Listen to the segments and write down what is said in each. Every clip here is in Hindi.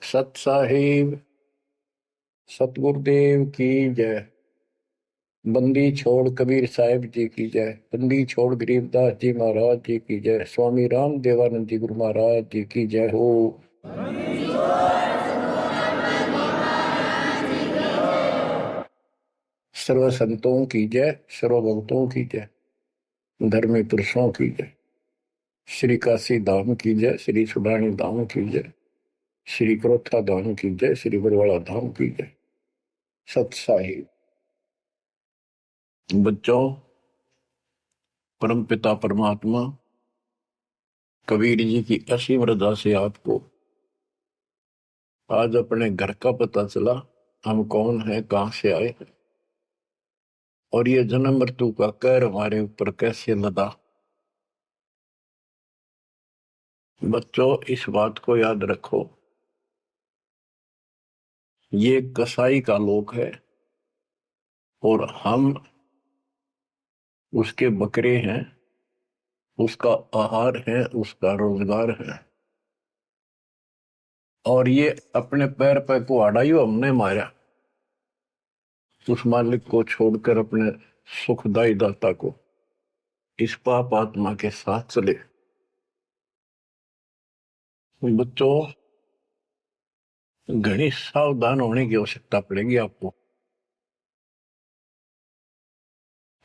सत साहिब सतगुरुदेव की जय। बंदी छोड़ कबीर साहिब जी की जय। बंदी छोड़ गरीबदास जी महाराज जी की जय। स्वामी राम देवानंद जी गुरु महाराज जी की जय हो। सर्व संतों की जय, सर्व भक्तों की जय, धर्मी पुरुषों की जय। श्री काशी धाम की जय, श्री सुडानी धाम की जय, श्री क्रोथा धाम की जय, श्री बरवाड़ा धाम की जय। सत साहिब बच्चों, परम पिता परमात्मा कबीर जी की असीम रजा से आपको आज अपने घर का पता चला। हम कौन है, कहां से आए और ये जन्म मृत्यु का कहर हमारे ऊपर कैसे लदा। बच्चों, इस बात को याद रखो, ये कसाई का लोक है और हम उसके बकरे हैं, उसका आहार है, उसका रोजगार है। और ये अपने पैर पर कुहाड़ा ही हमने मारा, उस मालिक को छोड़कर अपने सुखदायी दाता को इस पाप आत्मा के साथ चले। बच्चों, घनी सावधान होने की आवश्यकता पड़ेगी आपको।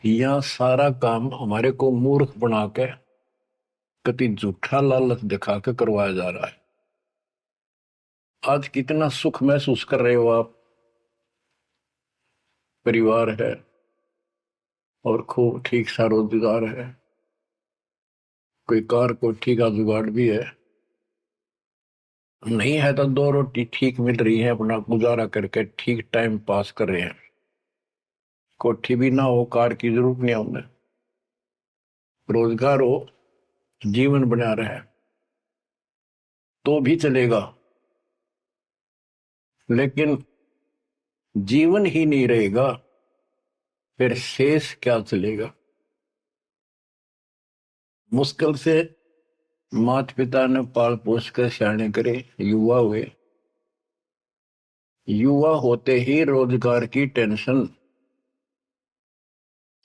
यह सारा काम हमारे को मूर्ख बना के कति झूठा लालच दिखा के करवाया जा रहा है। आज कितना सुख महसूस कर रहे हो आप, परिवार है और खूब ठीक सा रोजगार है, कोई कार को ठीक का जुगाड़ भी है, नहीं है तो दो रोटी ठीक मिल रही है, अपना गुजारा करके ठीक टाइम पास कर रहे हैं। कोठी भी ना हो, कार की जरूरत नहीं है उन्हें, रोजगार हो, जीवन बना रहे तो भी चलेगा। लेकिन जीवन ही नहीं रहेगा, फिर शेष क्या चलेगा। मुश्किल से माता पिता ने पाल पोस कर सियाने करे, युवा हुए, युवा होते ही रोजगार की टेंशन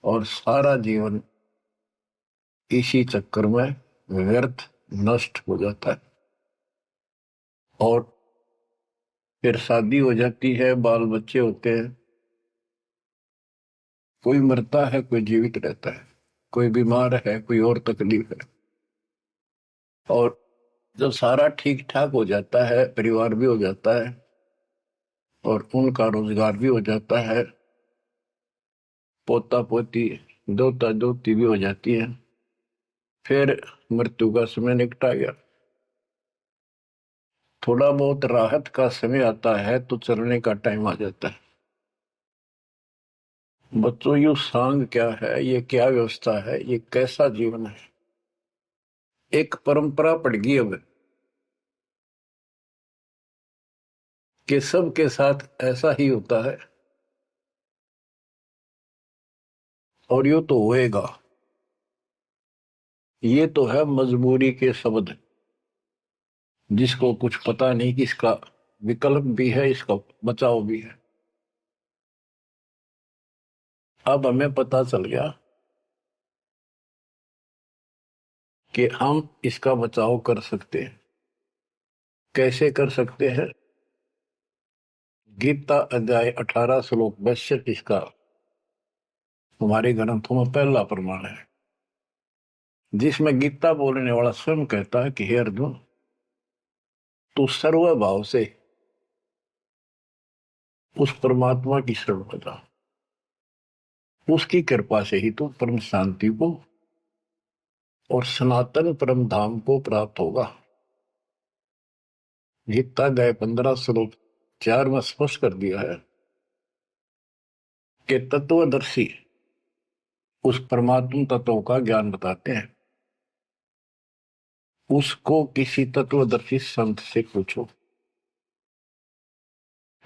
और सारा जीवन इसी चक्कर में व्यर्थ नष्ट हो जाता है। और फिर शादी हो जाती है, बाल बच्चे होते हैं, कोई मरता है, कोई जीवित रहता है, कोई बीमार है, कोई और तकलीफ है। और जब सारा ठीक ठाक हो जाता है, परिवार भी हो जाता है और उनका रोजगार भी हो जाता है, पोता पोती दोता दोती भी हो जाती है, फिर मृत्यु का समय निकटा गया। थोड़ा बहुत राहत का समय आता है तो चलने का टाइम आ जाता है। बच्चों, यू सांग क्या है, ये क्या व्यवस्था है, ये कैसा जीवन है। एक परंपरा पड़ गई अब कि सबके साथ ऐसा ही होता है और यो तो होएगा। ये तो है मजबूरी के शब्द, जिसको कुछ पता नहीं कि इसका विकल्प भी है, इसका बचाव भी है। अब हमें पता चल गया कि हम इसका बचाव कर सकते हैं। कैसे कर सकते हैं? गीता अध्याय 18 श्लोक 62 इसका हमारे ग्रंथों में पहला प्रमाण है, जिसमें गीता बोलने वाला स्वयं कहता है कि हे अर्जुन, तू सर्वभाव से उस परमात्मा की शरण में जा, उसकी कृपा से ही तू परम शांति को और सनातन परम धाम को प्राप्त होगा। गीता अध्याय 15 श्लोक 4 में स्पष्ट कर दिया है कि तत्वदर्शी उस परमात्मा तत्व का ज्ञान बताते हैं। उसको किसी तत्वदर्शी संत से पूछो।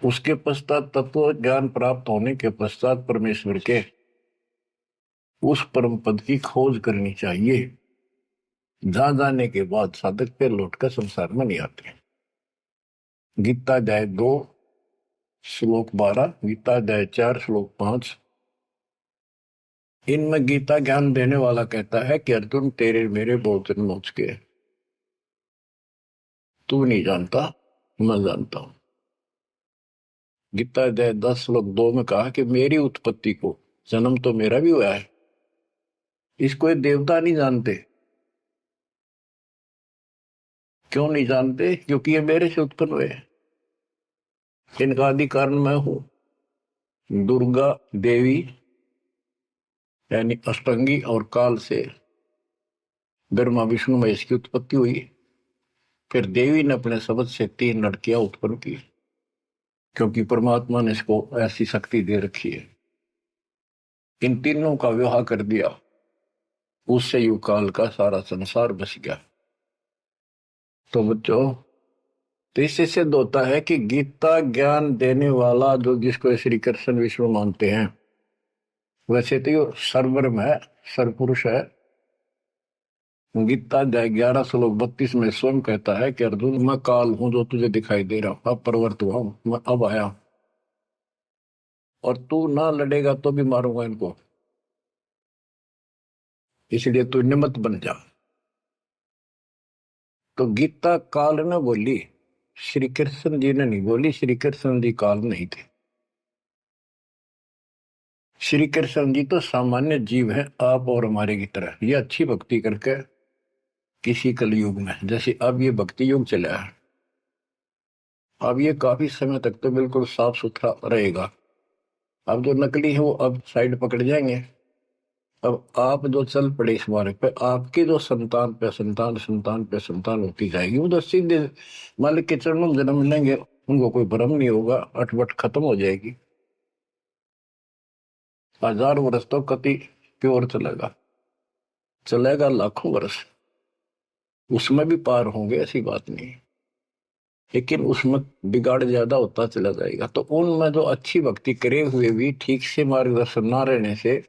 उसके पश्चात तत्व ज्ञान प्राप्त होने के पश्चात परमेश्वर के उस परम पद की खोज करनी चाहिए। जहां जाने के बाद साधक पे लौटकर संसार में नहीं आते। गीता अध्याय 2 श्लोक 12, गीता अध्याय 4 श्लोक 5। इनमें गीता ज्ञान देने वाला कहता है कि अर्जुन तेरे मेरे बहुत जन्म हो चुके हैं, तू नहीं जानता, मैं जानता हूं। गीता अध्याय 10 श्लोक 2 में कहा कि मेरी उत्पत्ति को, जन्म तो मेरा भी हुआ है, इसको ये देवता नहीं जानते। क्यों नहीं जानते? क्योंकि ये मेरे से उत्पन्न हुए हैं, इनका आदि कारण मैं हूं। दुर्गा देवी यानी अष्टंगी और काल से ब्रह्मा विष्णु महेश की उत्पत्ति हुई। फिर देवी ने अपने शब्द से 3 लड़कियां उत्पन्न की, क्योंकि परमात्मा ने इसको ऐसी शक्ति दे रखी है। इन तीनों का विवाह कर दिया, उससे युग काल का सारा संसार बस गया। तो बच्चों, तो इससे सिद्ध होता है कि गीता ज्ञान देने वाला जो, जिसको श्री कृष्ण विष्णु मानते हैं, वैसे तो ये सर्वब्रह्म है, सर्वपुरुष है। गीता अध्याय 11 श्लोक 32 में स्वयं कहता है कि अर्जुन मैं काल हूं जो तुझे दिखाई दे रहा हूं, अब प्रवर्त हुआ हूं, मैं अब आया, और तू ना लड़ेगा तो भी मारूंगा इनको, इसलिए तू निमित्त बन जा। तो गीता काल ने बोली, श्री कृष्ण जी ने नहीं बोली। श्री कृष्ण जी काल नहीं थे। श्री कृष्ण जी तो सामान्य जीव हैं, आप और हमारे की तरह। ये अच्छी भक्ति करके किसी कलयुग में, जैसे अब ये भक्ति युग चला है, अब ये काफी समय तक तो बिल्कुल साफ सुथरा रहेगा। अब जो नकली है वो अब साइड पकड़ जाएंगे। अब आप जो चल पड़े इस मार्ग पे, आपकी जो संतान पे संतान संतान पे संतान होती जाएगी, वो तो सीधे मालिक के चरणों में जन्म लेंगे, उनको कोई भ्रम नहीं होगा, अटपट खत्म हो जाएगी। 1000 वर्ष तो कति प्योर चलेगा, चलेगा लाखों वर्ष, उसमें भी पार होंगे, ऐसी बात नहीं। लेकिन उसमें बिगाड़ ज्यादा होता चला जाएगा। तो उनमें जो अच्छी भक्ति करे हुए भी ठीक से मार्गदर्शन ना रहने से,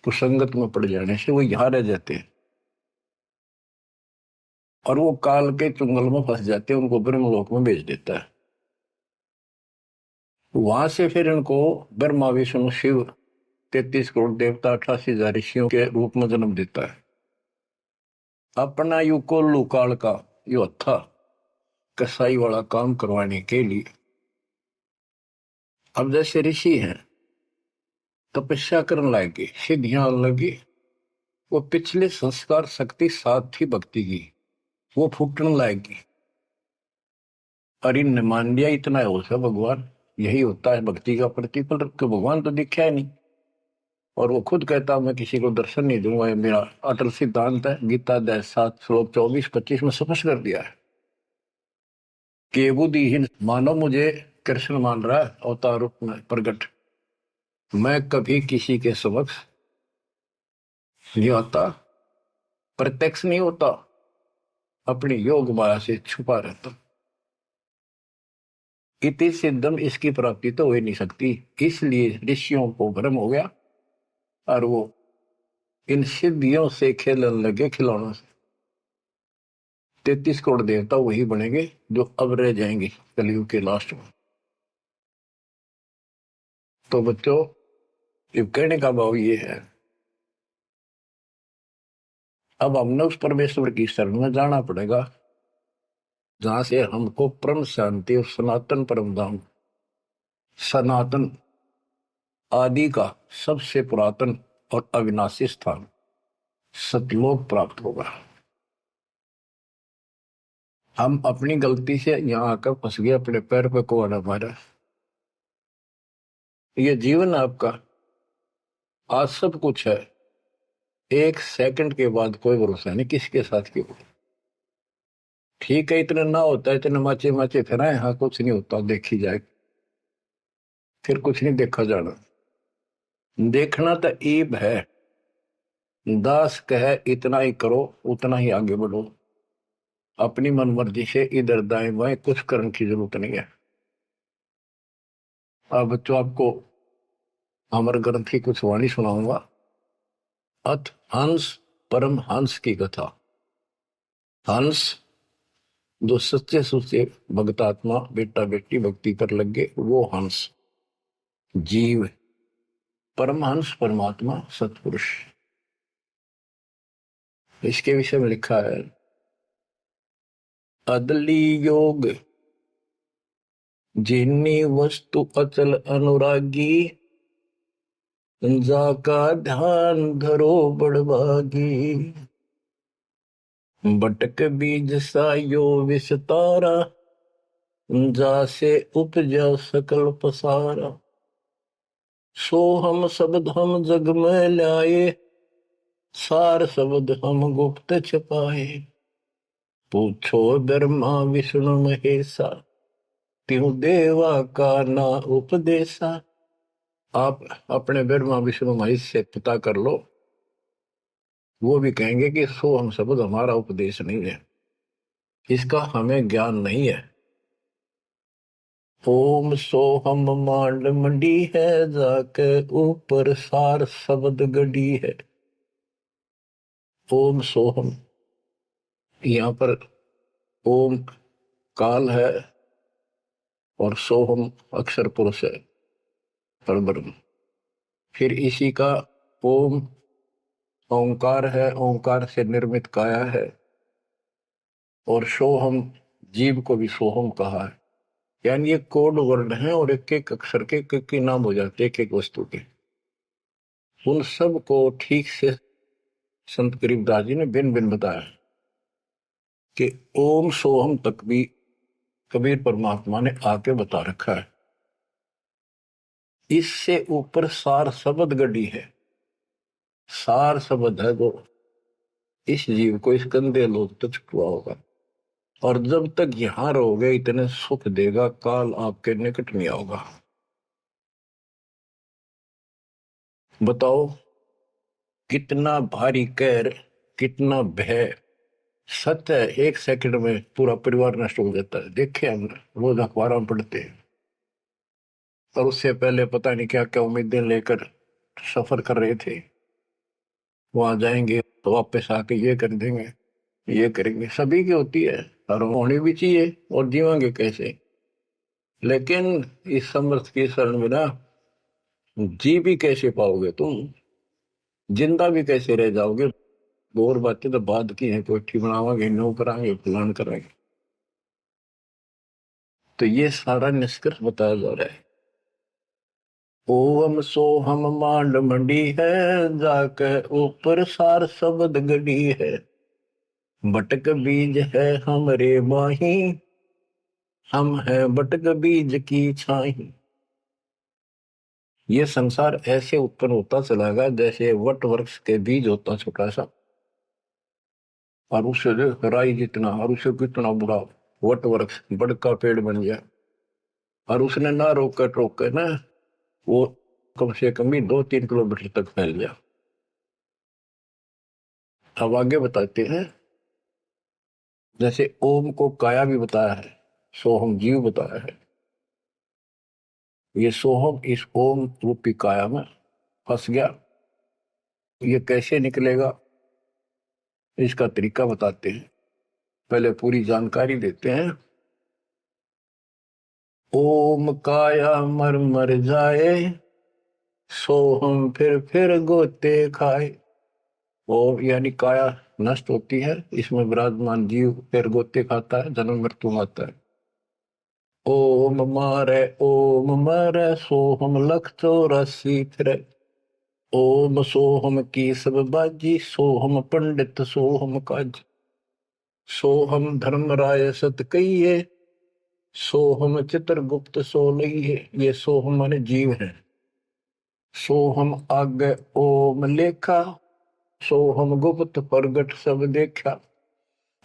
कुसंगत में पड़ जाने से वो यहाँ रह जाते हैं, और वो काल के चुंगल में फंस जाते हैं, उनको ब्रह्मलोक में भेज देता है। वहां से फिर इनको ब्रह्मा विष्णु शिव 33 करोड़ देवता 88,000 ऋषियों के रूप में जन्म देता है। अपना यु कोल्लू काल का यो था कसाई वाला काम करवाने के लिए। अब जैसे ऋषि हैं, तपस्या करने लगे, सिद्धियां लगी, वो पिछले संस्कार शक्ति साथ थी भक्ति की, वो फूटने लगेगी। और इनने मान लिया इतना है उसका भगवान, यही होता है भक्ति का प्रतिफल, तो भगवान तो दिखा है नहीं। और वो खुद कहता मैं किसी को दर्शन नहीं दूंगा, ये मेरा अटल सिद्धांत है। गीता अध्याय 7 श्लोक 24-25 में स्पष्ट कर दिया है कि बुद्धिहीन मानव मुझे कृष्ण मान रहा है अवतार रूप में प्रकट, मैं कभी किसी के समक्ष नहीं आता, प्रत्यक्ष नहीं होता, अपनी योग माया से छुपा रहता। इति सिद्धम, इसकी प्राप्ति तो हो ही नहीं सकती, इसलिए ऋषियों को भ्रम हो गया और वो इन सिद्धियों से खेलने लगे, खिलौनों से। 33 करोड़ देवता वही बनेंगे जो अब रह जाएंगे कलयुग के लास्ट में। तो बच्चों, ये कहने का भाव ये है, अब हमने उस परमेश्वर की शरण में जाना पड़ेगा जहां से हमको परम शांति और सनातन परम धाम, सनातन आदि का सबसे पुरातन और अविनाशी स्थान सतलोक प्राप्त होगा। हम अपनी गलती से यहां आकर फंस गए, अपने पैर पे कुआं मारा। ये जीवन आपका, आज सब कुछ है, एक सेकंड के बाद कोई भरोसा नहीं किसके साथ क्यों। ठीक है, इतना ना होता है, इतने माचे माचे फिराए, हाँ कुछ नहीं होता, देखी जाए, फिर कुछ नहीं देखा जाना। देखना तो ईब है, दास कहे इतना ही करो, उतना ही आगे बढ़ो, अपनी मनमर्जी से इधर दाएं बाएं कुछ करने की जरूरत नहीं है। अब बच्चों, आपको अमर ग्रंथ की कुछ वाणी सुनाऊंगा। अथ हंस परम हंस की कथा। हंस जो सच्चे सुच्चे भक्तात्मा बेटा बेटी भक्ति पर लगे वो हंस जीव परमहंस परमात्मा सतपुरुष। इसके विषय में लिखा है अदली योग जिन्नी वस्तु अचल अनुरागी जाका ध्यान धरो बड़भागी। बटक बीज सायो विस्तारा जासे उपजा सकल पसारा। सो हम शब्द हम जग में लाए सार शब्द हम गुप्त छपाए। पूछो ब्रह्मा विष्णु महेशा त्यों देवा का ना उपदेशा। आप अपने ब्रह्मा विष्णु महेश से पता कर लो, वो भी कहेंगे कि सो हम शब्द हमारा उपदेश नहीं है, इसका हमें ज्ञान नहीं है। ओम सोहम मांड मंडी है जाके ऊपर सार शब्द गड़ी है। ओम सोहम, यहाँ पर ओम काल है और सोहम अक्षर पुरुष है परब्रह्म। फिर इसी का ओम ओंकार है, ओंकार से निर्मित काया है। और सोहम जीव को भी सोहम कहा है, यानी ये कोड वर्ण है और एक एक अक्षर के एक नाम हो जाते एक एक वस्तु के। उन सब को ठीक से संत गरीबदास जी ने भिन्न भिन्न बताया कि ओम सोहम तक भी कबीर परमात्मा ने आके बता रखा है। इससे ऊपर सार शब्द गढ़ी है। सार शब्द है जो इस जीव को इस गंदे लोग तक छुआ होगा, और जब तक यहां रहोगे इतने सुख देगा, काल आपके निकट नहीं आओगा। बताओ कितना भारी कहर, कितना भय। सत्य है, एक सेकंड में पूरा परिवार नष्ट हो जाता है। देखे हम रोज अखबारों में पढ़ते हैं, और उससे पहले पता नहीं क्या क्या उम्मीदें लेकर सफर कर रहे थे। वहां जाएंगे तो वापस आके ये कर देंगे, ये करेंगे। सभी की होती है और होनी भी चाहिए, और जीवांगे कैसे। लेकिन इस समर्थ की शरण में ना जी भी कैसे पाओगे तुम, जिंदा भी कैसे रह जाओगे। और बातें तो बाद की है, कोठी बनावांगे, नो करांगे, प्लान करांगे। तो ये सारा निष्कर्ष बताया जा रहा है। ओम सोहम मांड मंडी है जाके ऊपर सार शब्द गढ़ी है। बटक बीज है हमरे माही हम है बटक बीज की छाही। ये संसार ऐसे उत्पन्न होता चला गया जैसे वट वृक्ष के बीज होता छोटा सा, और उससे राई जितना, और उससे कितना बड़ा वट वृक्ष बड़का पेड़ बन गया। और उसने ना रोक कर ना वो कम से कम भी 2-3 किलोमीटर तक फैल गया। अब आगे बताते हैं, जैसे ओम को काया भी बताया है, सोहम जीव बताया है। ये सोहम इस ओम रूपी काया में फंस गया। ये कैसे निकलेगा, इसका तरीका बताते हैं। पहले पूरी जानकारी देते हैं। ओम काया मर मर जाए सोहम फिर गोते खाए। ओम यानी काया नष्ट होती है, इसमें विराजमान जीव फिर गोते खाता है, जन्म मृत्यु आता है। ओम मारे सोहम लख 84 फिरे। ओम सोहम की सब बाजी सोहम पंडित सोहम काज। सोहम धर्म राय सत कहिए सोहम चित्रगुप्त सो लइए। ये सोहम माने जीव है। सोहम आगे ओम लेखा सोहम गुप्त प्रगट सब देखा।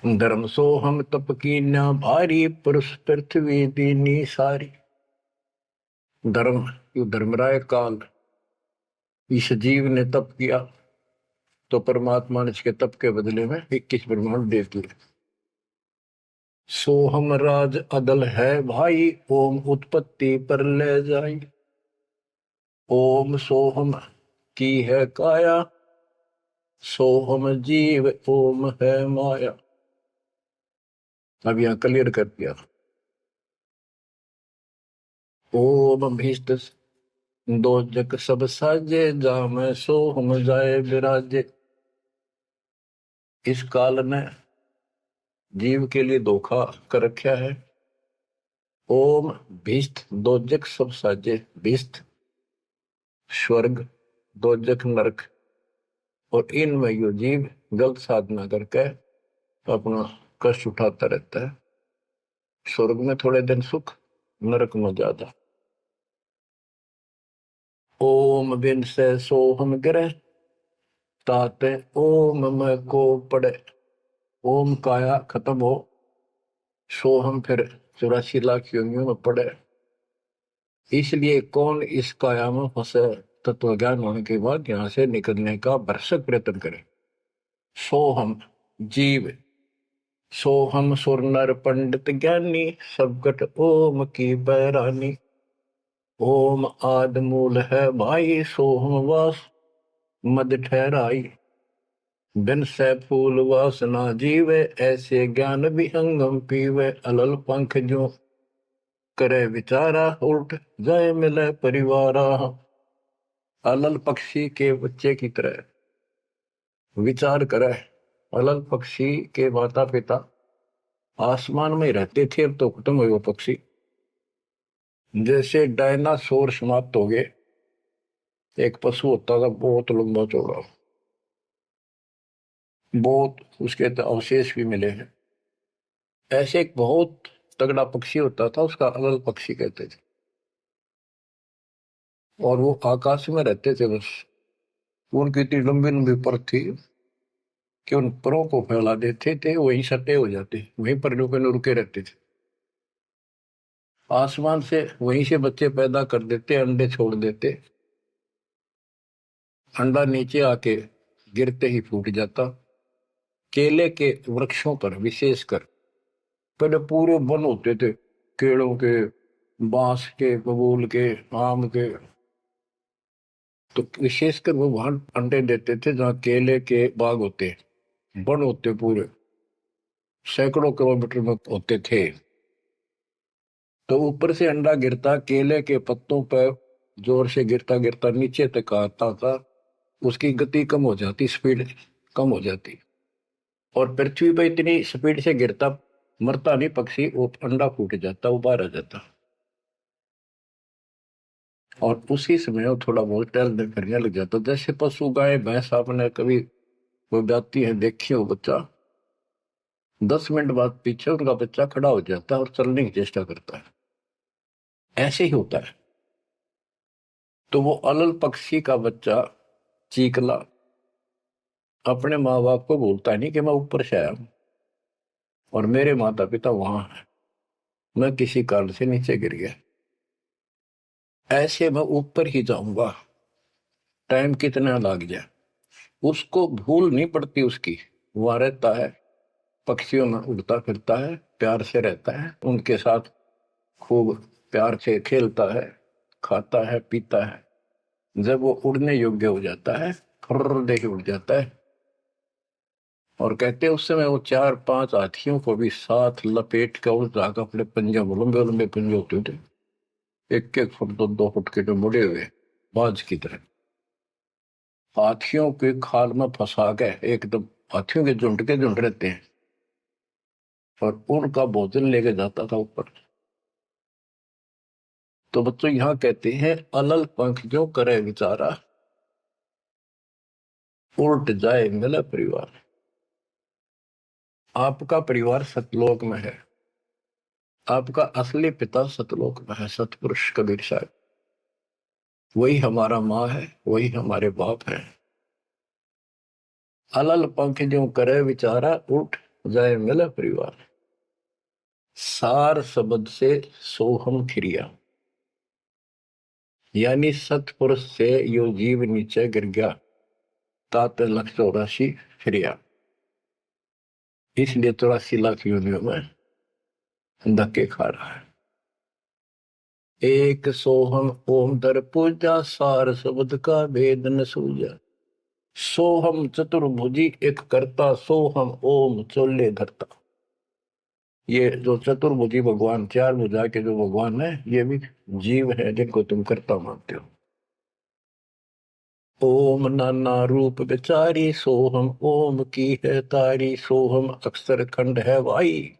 धर्म सोहम तप की न भारी पुरुष पृथ्वी दीनी सारी। धर्म धर्मराय काल इस जीव ने तप किया तो परमात्मा ने इसके तप के बदले में 21 ब्रह्मांड दे दिए। सोहम राज अदल है भाई ओम उत्पत्ति पर ले जाए। ओम सोहम की है काया सोहम जीव ओम है माया। अब यहाँ क्लियर कर दिया। ओम भीष्ट दो जग सब साजे, जाम सो हम जाए विराजे। इस काल ने जीव के लिए धोखा कर रखा है। ओम भीष्ट दो जग सब साजे, भीष्ट स्वर्ग, दो जग नरक, और इनमें यो जीव गलत साधना करके अपना कष्ट उठाता रहता है। स्वर्ग में थोड़े दिन सुख, नरक में ज्यादा। ओम बिन से सोहम गिरे, ताते ओम में को पड़े। ओम काया खत्म हो, सोहम फिर 84 लाख योनियों में पड़े। इसलिए कौन इस काया में फंसे, तत्व ज्ञान होने के बाद यहां से निकलने का भरसक प्रयत्न करे। सोहम जीव, सोहम सुर नर पंडित ज्ञानी, सबकट ओम की बैरानी। ओम आद मूल है भाई, सोहम वास मद ठहराई। बिन से फूल वासना जीवे, ऐसे ज्ञान विहंगम पीवे। अलल पंख जो करे विचारा, उल्ट जाए मिले परिवारा। अलल पक्षी के बच्चे की तरह विचार करे। अलल पक्षी के माता पिता आसमान में रहते थे, अब तो खत्म हुए वो पक्षी। जैसे डायनासोर समाप्त हो गए। एक पशु होता था बहुत लंबा चौड़ा, बहुत उसके तो अवशेष भी मिले हैं। ऐसे एक बहुत तगड़ा पक्षी होता था, उसका अलल पक्षी कहते थे। और वो आकाश में रहते थे बस। उनकी इतनी लंबी लंबी पर थी कि उन परों को फैला देते थे, वहीं सटे हो जाते, वहीं पर रुके रहते थे। आसमान से वहीं से बच्चे पैदा कर देते, अंडे छोड़ देते। अंडा नीचे आके गिरते ही फूट जाता। केले के वृक्षों पर विशेषकर पहले पूरे वन होते थे, केलों के, बांस के, बबूल के, आम के। तो विशेषकर वो वहां अंडे देते थे जहाँ केले के बाग होते, वन होते पूरे, सैकड़ों किलोमीटर में होते थे। तो ऊपर से अंडा गिरता, केले के पत्तों पर जोर से गिरता गिरता नीचे तक आता था। उसकी गति कम हो जाती, स्पीड कम हो जाती, और पृथ्वी पर इतनी स्पीड से गिरता, मरता नहीं पक्षी, वो अंडा फूट जाता, वो बाहर आ जाता। और उसी समय वो थोड़ा बहुत टहलने फिरने लग जाता। जैसे पशु गाय भैंस आपने कभी वो जाती है देखी हो, बच्चा 10 मिनट बाद पीछे उनका बच्चा खड़ा हो जाता है और चलने की चेष्टा करता है। ऐसे ही होता है। तो वो अलल पक्षी का बच्चा चीकला अपने माँ बाप को बोलता नहीं कि मैं ऊपर से आया हूं और मेरे माता पिता वहां है, मैं किसी कारण से नीचे गिर गया, ऐसे मैं ऊपर ही जाऊंगा, टाइम कितना लग जाए। उसको भूल नहीं पड़ती उसकी, वहां रहता है, पक्षियों में उड़ता फिरता है, प्यार से रहता है, उनके साथ खूब प्यार से खेलता है, खाता है, पीता है। जब वो उड़ने योग्य हो जाता है, फर्र दे के उड़ जाता है। और कहते हैं उस समय वो 4-5 हाथियों को भी साथ लपेट कर उस जाकर अपने पंजे, लंबे लंबे पंजे होते थे, 1-1 फुट 2-2 फुट के, जो मुड़े हुए बाज की तरह, हाथियों के खाल में फंसा के एकदम, हाथियों के झुंड रहते हैं, और उनका भोजन लेके जाता था ऊपर। तो बच्चों यहाँ कहते हैं अलल पंख जो करे विचारा, उल्ट जाए मिला परिवार। आपका परिवार सतलोक में है, आपका असली पिता सतलोक में है, सतपुरुष कबीर साहब। वही हमारा माँ है, वही हमारे बाप है। अलल पंख जो करे विचारा, उठ जाए मिला परिवार। सार शब्द से सोहम खिरिया, यानी सतपुरुष से यो जीव नीचे गिर गया, तात 184 फिरिया। इसलिए 84 लाख योनियों में धक्के खा रहा है। एक सोहम ओम दर पूजा, सार शब्द का भेद न सूझा। सोहम चतुर्भुजी एक करता, सोहम ओम चोले धरता। ये जो चतुर्भुजी भगवान, चार भुजा के जो भगवान है, ये भी जीव है जिनको तुम कर्ता मानते हो। ओम नाना रूप विचारी सोहम, ओम की है तारी सोहम, अक्षर खंड है वाई,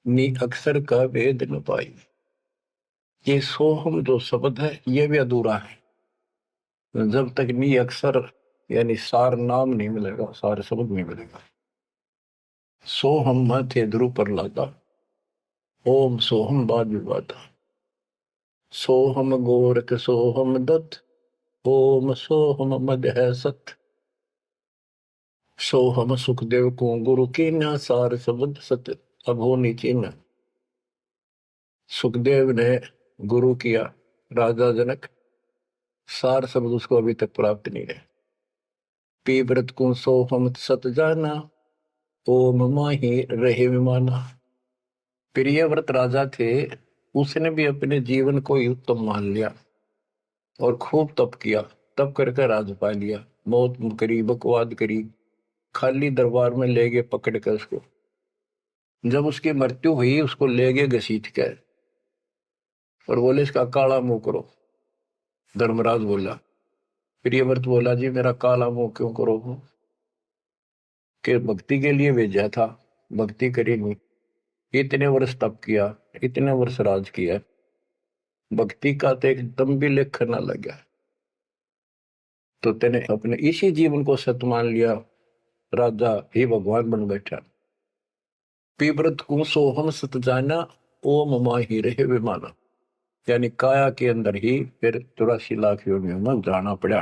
नी अक्षर का वेद न पाई। ये सोहम जो शब्द है ये भी अधूरा है जब तक नी अक्षर यानी सार नाम नहीं मिलेगा, सार शब्द नहीं मिलेगा। सोहम थे ध्रुव पर लादा, ओम सोहम बाद विवादा, सोहम गोरख सोहम दत्त, ओम सोहम मद है सत, सोहम सुखदेव को गुरु की न, सार शब्द सत अब हो नीचे न। सुखदेव ने गुरु किया राजा जनक, सार शब्द उसको अभी तक प्राप्त नहीं है। पी व्रत को सोहम सत जाना, ओम माही रहे विमाना। प्रियव्रत राजा थे, उसने भी अपने जीवन को ही उत्तम मान लिया और खूब तप किया, तप करके राज पा लिया। मौत करी, बकवाद करी, खाली दरबार में ले गए पकड़ कर उसको। जब उसकी मृत्यु हुई उसको ले गए घसीट कर और बोले इसका काला मुंह करो। धर्मराज बोला, प्रियव्रत बोला जी मेरा काला मुंह क्यों करो? कि भक्ति के लिए भेजा था, भक्ति करी नहीं, इतने वर्ष तप किया, इतने वर्ष राज किया, भक्ति का तो एक दम भी लेख न लगा, तो तेने अपने इसी जीवन को सत मान लिया, राजा ही भगवान बन बैठा। पीव्रत को सोहम सत जाना, ओम माही रहे विमाना। यानी काया के अंदर ही फिर 84 लाख योनियों में जाना पड़ा।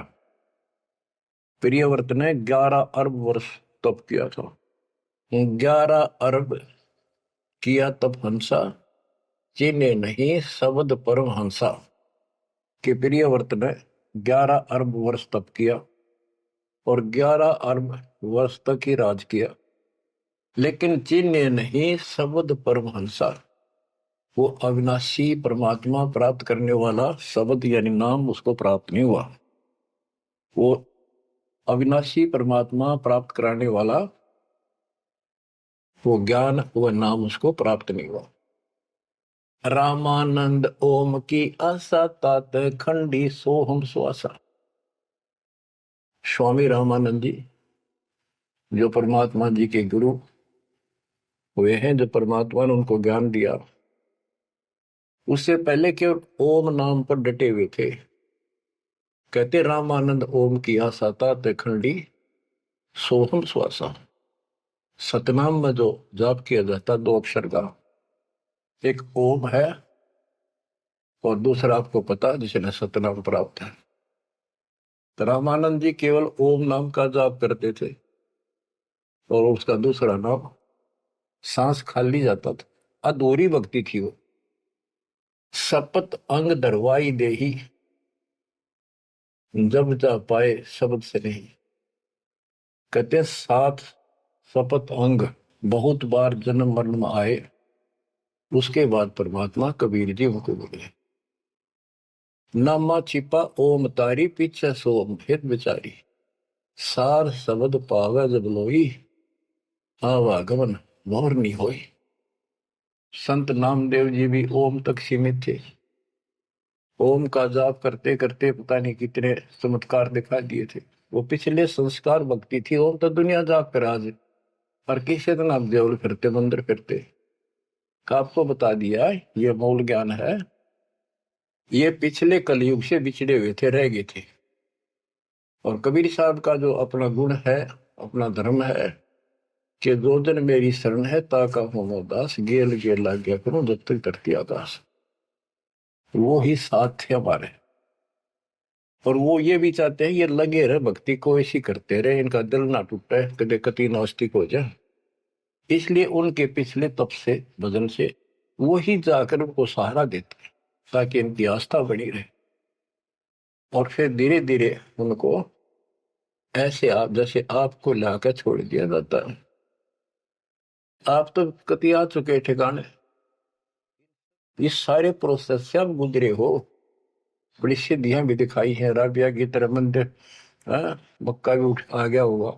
प्रियव्रत ने 11 अरब वर्ष तप किया था। 11 अरब किया तप हंसा, चिन्हे नहीं शब्द परम हंसा। कि प्रियव्रत ने 11 अरब वर्ष तप किया और 11 अरब वर्ष तक ही राज किया, लेकिन चिन्ह नहीं शब्द परमहंसा। वो अविनाशी परमात्मा प्राप्त करने वाला शब्द यानी नाम उसको प्राप्त नहीं हुआ। वो अविनाशी परमात्मा प्राप्त कराने वाला वो ज्ञान, वो नाम उसको प्राप्त नहीं हुआ। रामानंद ओम की आशा, तात खंडी सोहम स्वासा। स्वामी रामानंद जी जो परमात्मा जी के गुरु हुए हैं, जो परमात्मा ने उनको ज्ञान दिया, उससे पहले केवल ओम नाम पर डटे हुए थे। कहते रामानंद ओम की आशा तात खंडी सोहम स्वासा। सतनाम में जो जाप किया जाता 2 अक्षर का, एक ओम है और दूसरा आपको पता जिसने सतनाम प्राप्त है। तो रामानंद जी केवल ओम नाम का जाप करते थे और उसका दूसरा नाम सांस खाली जाता था, अधूरी भक्ति थी वो। सपत अंग दरवाई देही, जब जा पाए शब्द से नहीं। कहते 7 सपत अंग बहुत बार जन्म मरण में आए, उसके बाद परमात्मा कबीर जी उनको बोले। नामा छिपा ओम तारी, पीछे सोम भेद विचारी। सार शब्द पावे जब लोई, आवागमन मोर नहीं होई। संत नामदेव जी भी ओम तक सीमित थे। ओम का जाप करते करते पता नहीं कितने चमत्कार दिखा दिए थे। वो पिछले संस्कार भक्ति थी। ओम तो दुनिया जाप कर आज, और किसी दिन आप देवल फिरते, मंदिर फिरते, आपको बता दिया ये मूल ज्ञान है। ये पिछले कलयुग से बिछड़े हुए थे, रह गए थे। और कबीर साहब का जो अपना गुण है, अपना धर्म है कि दो दिन मेरी शरण है, ताका हो दास, गेल गेल लाग गया करूं जब तक धरती आकाश। वो ही साथ थे हमारे, और वो ये भी चाहते हैं ये लगे रहे भक्ति को, ऐसी करते रहे, इनका दिल ना टूटे, कदे कति नास्तिक हो जाए। इसलिए उनके पिछले तप से, भजन से वो ही जाकर उनको सहारा देते हैं ताकि इनकी आस्था बनी रहे। और फिर धीरे धीरे उनको ऐसे आप जैसे आपको लाकर छोड़ दिया जाता है। आप तो कति आ चुके ठिकाने, इस सारे प्रोसेस से आप गुजरे हो। बड़ी सिद्धियां भी दिखाई हैं, राबिया की तरह मंदिर, मक्का भी उठ आ गया होगा,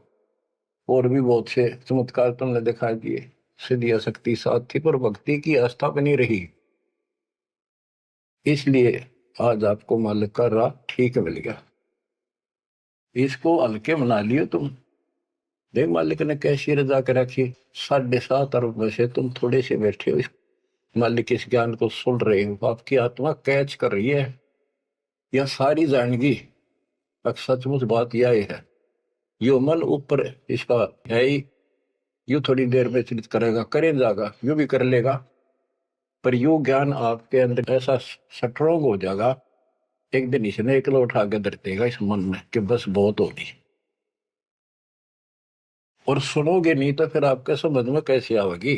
और भी बहुत से चमत्कार तुमने दिखा दिए। सिद्धि शक्ति साथ थी पर भक्ति की आस्था बनी रही, इसलिए आज आपको मालिक का राह ठीक मिल गया। इसको हल्के मना लियो तुम। देख मालिक ने कैसी रजा कर रखी, 7.5 अरब में से तुम थोड़े से बैठे हो, मालिक इस ज्ञान को सुन रहे हो, आपकी आत्मा कैच कर रही है, यह सारी जानगी। अब सचमुच बात यह है, यो मन ऊपर इसका है ही, यू थोड़ी देर में चित करेगा, करे जाएगा, यू भी कर लेगा, पर यू ज्ञान आपके अंदर ऐसा स्ट्रोंग हो जाएगा, एक दिन इसने एकला उठा के धर देगा इस मन में कि बस बहुत होगी। और सुनोगे नहीं तो फिर आपके समझ में कैसे आवेगी।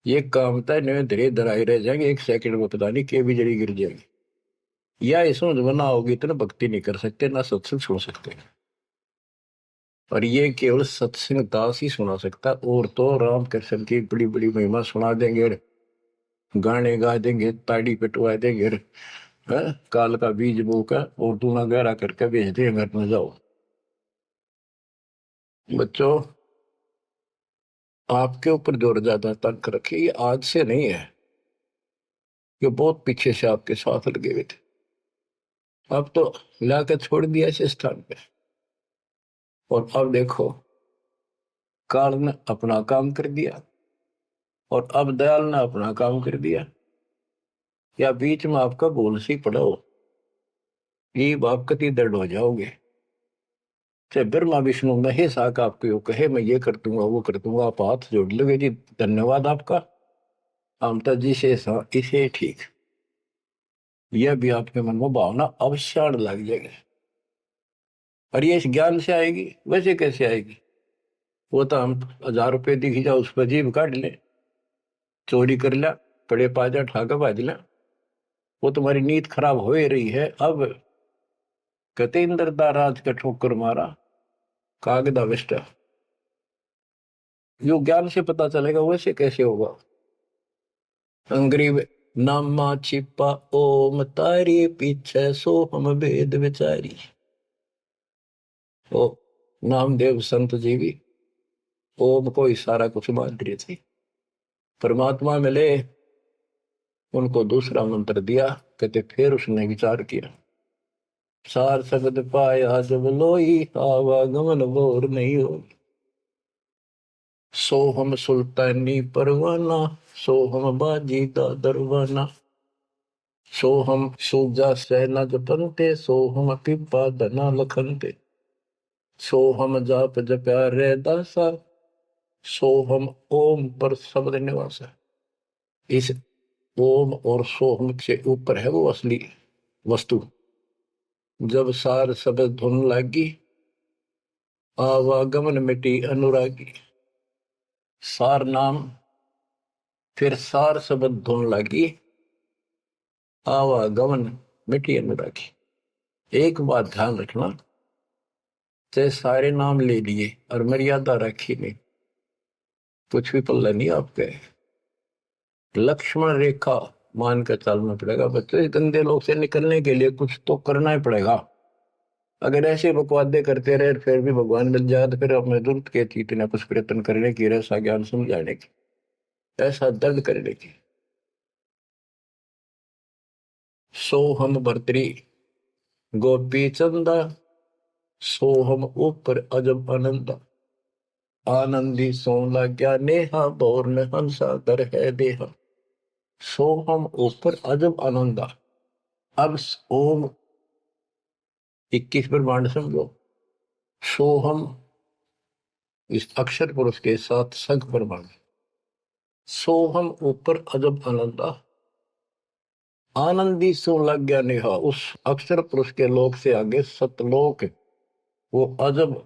ये कामता है धीरे धराई रह जाएंगे, 1 सेकंड में पता नहीं के भी जड़ी गिर जाएगी। या इस समझ में ना होगी इतना भक्ति नहीं कर सकते, ना सत्संग सुन सकते। और ये केवल सत्संग दास ही सुना सकता, और तो राम कृष्ण की बड़ी बड़ी महिमा सुना देंगे, गाने गा देंगे, ताड़ी पिटवा देंगे, काल का बीज बोकर और दूना गहरा करके भेज देंगे घर में, जाओ। बच्चों, आपके ऊपर जोर ज्यादा तंग रखे, ये आज से नहीं है, ये बहुत पीछे से आपके साथ लगे हुए थे, अब तो लाकर छोड़ दिया इस स्थान पे। और अब देखो, काल ने अपना काम कर दिया और अब दयाल ने अपना काम कर दिया, या बीच में आपका बोल सी पड़ो, ये आप कति दर्द हो जाओगे। चाहे ब्रह्मा विष्णु महेश आकर आपको कहे मैं ये कर दूंगा वो कर दूंगा, आप हाथ जोड़ लोगे जी धन्यवाद आपका, आमता जी से इसे ठीक, यह भी आपके मन में भावना अवश्य लग जाएगी। और ये इस ज्ञान से आएगी, वैसे कैसे आएगी? वो तो हम 1000 रुपये दिख जाओ उस पर जीभ काट ले, चोरी कर लिया, पड़े पाजा ठाका बाज लिया, वो तुम्हारी नीयत खराब हो ही रही है। अब कहते इंद्र राज का ठोकर मारा कागदा विष्टा, जो ज्ञान से पता चलेगा वैसे कैसे होगा। अंग्रेज नामा छिपा ओम तारी पीछे सो हम भेद विचारी। ओ नामदेव संत जी भी ओम को ही सारा कुछ मान रहे थे, परमात्मा मिले उनको दूसरा मंत्र दिया, कहते फिर उसने विचार किया, सार शब्द पाया जब लोई आवागमन बोर नहीं हो, सो हम सुल्तानी परवाना, सो हम बाजी दा दरवाना, सो हम सूजा सेना जपनते, सो हम पिपा धना लखनते, सो हम जाप जप्या रे दासा, सो हम ओम पर शब्द निवासा। इस ओम और सोहम से ऊपर है वो असली वस्तु। जब सार शब्द धुन लागी, आवागमन मिटी अनुरागी। सार नाम फिर सार शब्द धुन लागी, आवागमन मिटी अनुरागी। एक बात ध्यान रखना, चाहे सारे नाम ले लिए और मर्यादा रखी नहीं, कुछ भी पल्ला नहीं आपके। लक्ष्मण रेखा मान कर चलना पड़ेगा बच्चों, इस गंदे लोग से निकलने के लिए कुछ तो करना ही पड़ेगा। अगर ऐसे बकवादे करते रहे फिर भी भगवान मिल जाए तो फिर अपने जरूरत के थी इतना कुछ प्रयत्न करने की, ऐसा ज्ञान समझाने की, ऐसा दर्द करने की। सोहम भर्तरी गोपी चंदा, सोहम ऊपर अजब आनंदा, आनंदी सोला क्या नेहा बोर में हंसा दर है देहा। सोहम ऊपर अजब आनंदा। अब ओम 21 ब्रह्मांड समझो, सोहम इस अक्षर पुरुष के साथ संख ब्रह्मांड, सोहम ऊपर अजब आनंदा, आनंदी सो लग गया नेहा, उस अक्षर पुरुष के लोक से आगे सतलोक, वो अजब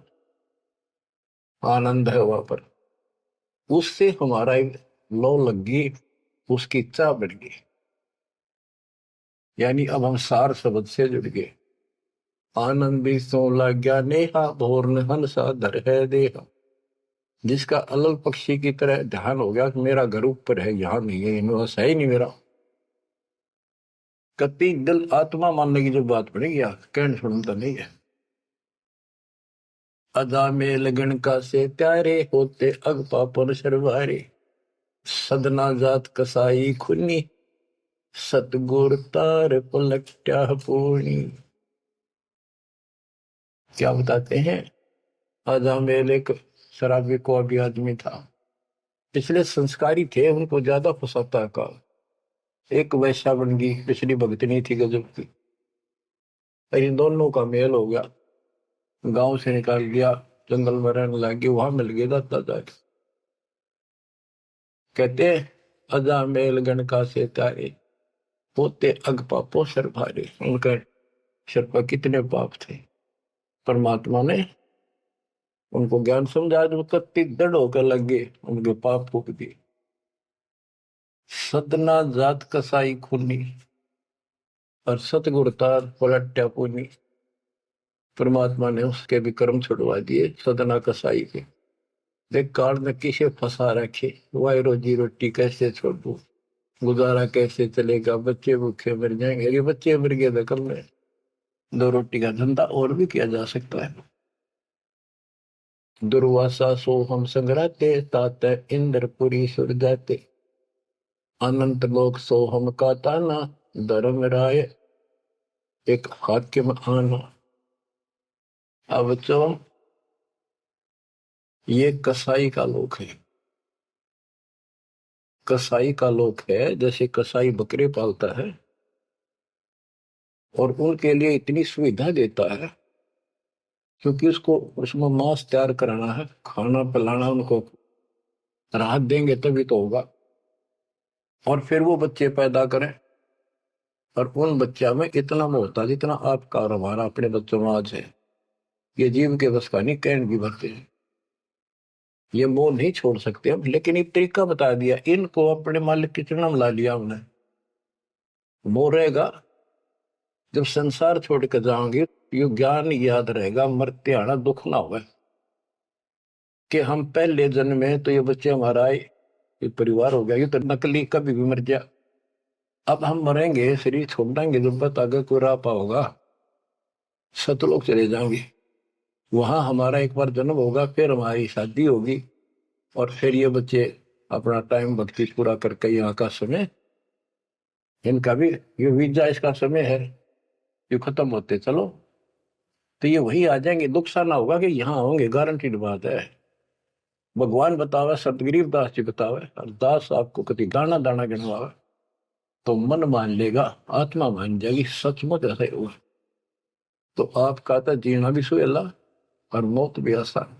आनंद है वहां पर, उससे हमारा एक लो लग गई, उसकी इच्छा बढ़ गई, यानी अब हम सार शब्द से जुड़ गए। आनंदी सो लग गया नेहा भोर हंसा धर है देहा। जिसका अलल पक्षी की तरह ध्यान हो गया कि मेरा घर ऊपर है, यहां नहीं है, इनमें है ही नहीं मेरा, कति दिल आत्मा मानने की जो बात पड़ेगी कहने सुनता नहीं है। अदा में लगन का से त्यारे होते अग पापन सरवारे। सदना जात कसाई खुनी सतगुर तार पलट्या पूर्णी। क्या बताते हैं? अदा मेल एक शराबी को अभी आदमी था, पिछले संस्कारी थे, उनको ज्यादा फसाता का। एक वैश्या बन गई, पिछली भगतनी थी गजब की। इन दोनों का मेल हो गया, गांव से निकाल दिया, जंगल में रहने लगी, वहां मिल गया दाता जाके। कहते अजा मेल गण का से तारे होते अग पापो सर भारे। उनका सर पर कितने पाप थे, परमात्मा ने उनको ज्ञान समझा, जो कत्ती दृढ़ होकर लगे, उनके पाप फूक दिए। सदना जात कसाई खूनी और सतगुरतार पलट्या पुनी। परमात्मा ने उसके भी कर्म छुड़वा दिए, सदना कसाई के। देख काल में किसे फंसा रखे, वाई रोजी रोटी कैसे छोड़ू, गुजारा कैसे चलेगा, बच्चे भूखे मर जाएंगे। ये बच्चे मर गए तो कल में दो रोटी का धंधा और भी किया जा सकता है। दुर्वासा सो हम संग्राते तात इंद्रपुरी सुर जाते। अनंत लोक सो हम का ताना धर्म राय एक हाकिम आना। अब बच्चों, ये कसाई का लोक है। कसाई का लोक है, जैसे कसाई बकरे पालता है और उनके लिए इतनी सुविधा देता है, क्योंकि उसको उसमें मांस तैयार कराना है, खाना पिलाना, उनको राहत देंगे तभी तो होगा। और फिर वो बच्चे पैदा करें, और उन बच्चा में इतना मोहता जितना आपका और हमारा अपने बच्चों में आज है, ये जीव के बस का नहीं, कैंड भी भरते हैं। ये मोह नहीं छोड़ सकते हम, लेकिन एक तरीका बता दिया, इनको अपने मालिक की चरणों में ला लिया हमने। मोह रहेगा, जब संसार छोड़ कर जाओगे, ये ज्ञान याद रहेगा, मरते आना दुख ना होगा कि हम पहले जन्म में तो ये बच्चे हमारा आए, ये परिवार हो गया, ये तो नकली, कभी भी मर गया। अब हम मरेंगे, शरीर छोड़ देंगे, जब बत आगे कोई राह पाओगा, सतलोक चले जाएंगे। वहां हमारा एक बार जन्म होगा, फिर हमारी शादी होगी, और फिर ये बच्चे अपना टाइम भक्ति पूरा करके यहाँ का समय, इनका भी ये वीजा इसका समय है, ये खत्म होते चलो तो ये वही आ जाएंगे। दुख सा ना होगा कि यहाँ होंगे, गारंटीड बात है। भगवान बतावे, सतगरीब दास जी बतावे, और दास आपको कभी दाना दाना गिनवावे तो मन मान लेगा, आत्मा मान जाएगी, सचमुच ऐसा ही होगा। तो आपका तो जीना भी सुहेला और मौत भी आसान।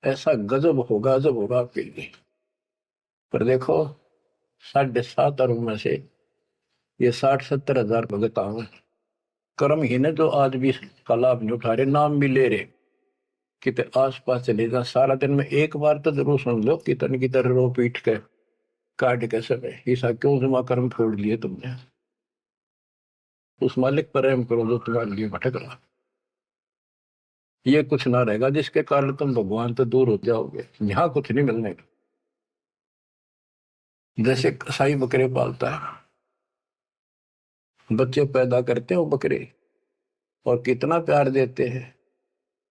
ऐसा गजब होगा, जब होगा आपके लिए। पर देखो, 7.5 अरब में से ये 60-70 हजार भगत आवे, कर्म ही ने जो आज भी का लाभ नहीं उठा रहे, नाम भी ले रहे, कितने आस पास चले जा, सारा दिन में एक बार तो जरूर सुन लो कितन की तरह रो पीट के काट के समय, ऐसा क्यों जमा कर्म छोड़ लिए तुमने। उस मालिक पर रहम करो जो तुम्हारे लिए भटक रहा। ये कुछ ना रहेगा जिसके कारण तुम भगवान से दूर हो जाओगे, यहाँ कुछ नहीं मिलने का। जैसे कसाई बकरे पालता है, बच्चे पैदा करते हैं वो बकरे, और कितना प्यार देते हैं,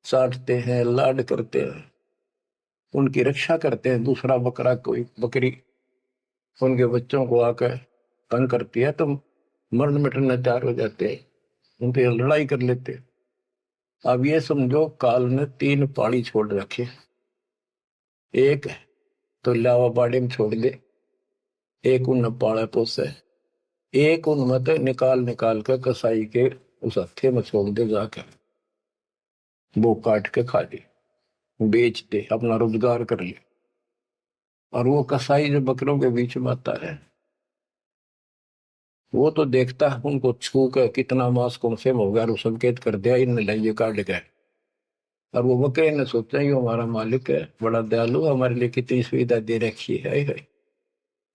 चाटते हैं, लाड करते हैं, उनकी रक्षा करते हैं। दूसरा बकरा कोई बकरी उनके बच्चों को आकर तंग करती है तो मरण मिटने तैयार हो जाते हैं, उनसे लड़ाई कर लेते हैं। अब ये समझो, काल ने 3 पाड़ी छोड़ रखे, एक तो लावा बाड़ी में छोड़ दे, एक उन पाले पोसे, एक उन मत निकाल निकाल कर कसाई के उस हत्थे में छोड़ दे, जाकर वो काट के खा ले, बेच दे, अपना रोजगार कर ले। और वो कसाई जो बकरों के बीच में आता है, वो तो देखता है उनको छू कर कितना मांस कौन से हो गया, और संकेत कर दिया इन लाइए काट के। और वो बकरे ने सोचा ये हमारा मालिक है, बड़ा दयालु, हमारे लिए कितनी सुविधा दे रखी है,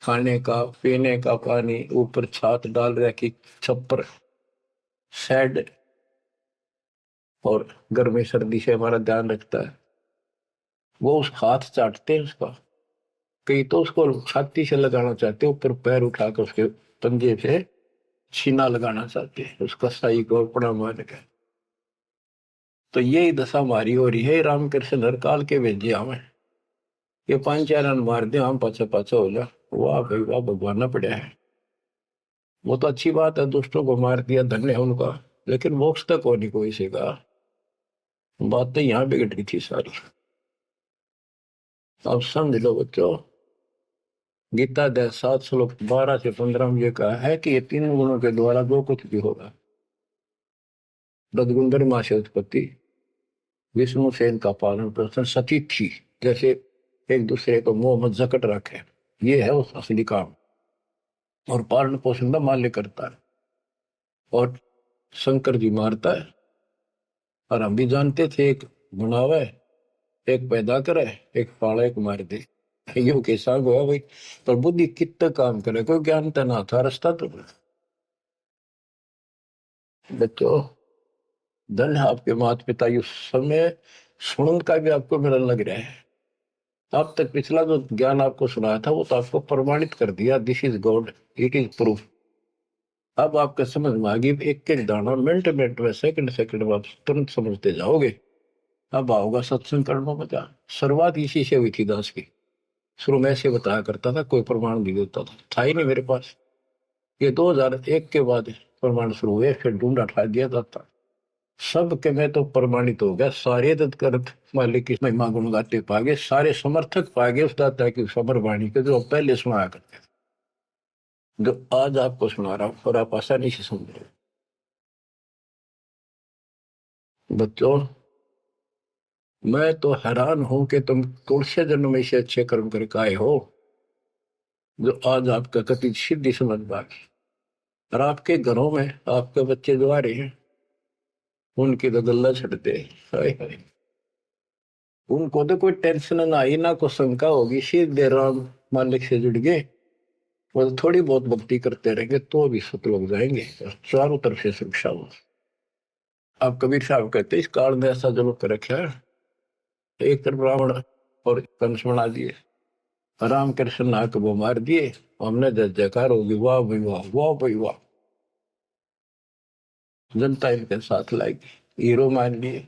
खाने का पीने का पानी, ऊपर छात डाल रखी, छप्पर, शेड, और गर्मी सर्दी से हमारा ध्यान रखता है। वो उस हाथ चाटते हैं उसका, कई तो उसको छाती से लगाना चाहते, ऊपर पैर उठाकर उसके पंजे से छीना लगाना चाहते हैं, उसका साई को अपना मान के। तो यही दशा हमारी हो रही है। रामकृष्ण हर काल के भेजे हमें, ये 5-4 रन मार दे, हम पाछा पाछा हो जा, वाह भाई वाह, भगवाना पड़ा है। वो तो अच्छी बात है, दुष्टों को मार दिया, धन्य है उनका, लेकिन मोक्ष तक हो नहीं कोई से का। बात तो यहाँ बिगड़ रही थी सारी। अब समझ लो बच्चों, गीता अध्याय 7 श्लोक 12 से 15 में ये कहा है कि ये 3 गुणों के द्वारा जो कुछ भी होगा, रजगुंदर मां से उत्पत्ति, विष्णु से इनका पालन पोषण, सती थी, जैसे एक दूसरे को मुंह मत जकट रखे, ये है उस असली काम। और पालन पोषण का माल्य करता है, और शंकर जी मारता है। और हम भी जानते थे, एक बनावे, एक पैदा करे, एक पाले, एक मार दे, यो कैसा हुआ भाई। पर बुद्धि कितना काम करे, कोई ज्ञान तो ना था, रास्ता तो। बच्चों, धन है आपके माता पिता, इस समय सुनन का भी आपको मेरा लग रहा है। अब तक पिछला जो ज्ञान आपको सुनाया था वो तो आपको प्रमाणित कर दिया, this is God, it is proof. अब आपके समझ में आ गई, एक एक दाना मिनट मिनट में, सेकंड सेकंड में आप तुरंत समझते जाओगे। अब आओगा सत्संग करने में क्या। शुरुआत इसी से हुई थी दास की। शुरू में ऐसे बताया करता था, कोई प्रमाण नहीं देता था ही नहीं मेरे पास। ये 2001 के बाद प्रमाण शुरू हुए, फिर ढूंढा ठा दिया जाता सब के। मैं तो प्रमाणित हो गया, सारे तत्कर्त मालिक की महिमा गुण गाते पागे, सारे समर्थक पागे उस दाता की समर वाणी के, जो पहले सुनाया करते थे, जो आज आपको सुना रहा हूं, और आप आसानी से समझ रहे हो। बच्चों, मैं तो हैरान हूं कि तुम तुलसी जन्म में से अच्छे कर्म करके आए हो, जो आज आपका कति सिद्धि समझ पागे। और आपके घरों में आपके बच्चे जो आ रहे हैं, उनकी तो गल्ला छड़ते, हाय हाय, उनको तो कोई टेंशन ना आई, ना कोई शंका होगी, सीधे राम मालिक से जुड़ गए, वो तो थोड़ी बहुत भक्ति करते रहेंगे तो भी सुत लग जाएंगे, चारों तरफ से सुरक्षा हो। अब कबीर साहब कहते इस काल में ऐसा जुल्म कर रखा है, एक तरफ रावण और कंस बना दिए, राम कृष्ण नाक वो मार दिए, हमने जय जयकार होगी, वाह भाई वाह, वाह भाई वाह, जनता इनके साथ लाएगी, हीरो मान लिए।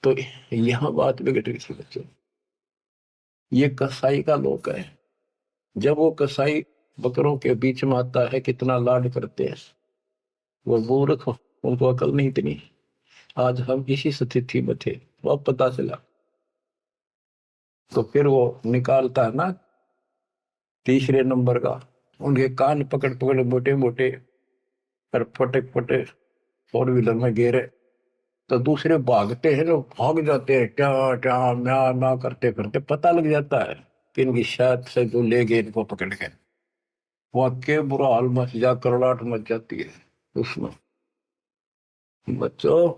तो यहाँ बात बिगड़ रही थी बच्चों। ये कसाई का लोक है, जब वो कसाई बकरों के बीच में आता है, कितना लाड करते हैं वो मूर्ख, उनको अकल नहीं इतनी। आज हम इसी स्थिति में थे, वो अब पता चला। तो फिर वो निकालता है ना तीसरे नंबर का, उनके कान पकड़ पकड़ मोटे मोटे और फटक फटे 4 व्हीलर में घेरे, तो दूसरे भागते हैं, लोग भाग जाते हैं, क्या क्या म्या म्या करते करते, पता लग जाता है कि इनकी शायद से जो ले गए इनको पकड़ के। वाक्य बुरा हाल मच जा, करड़ाहट मच जाती है उसमें। बच्चों,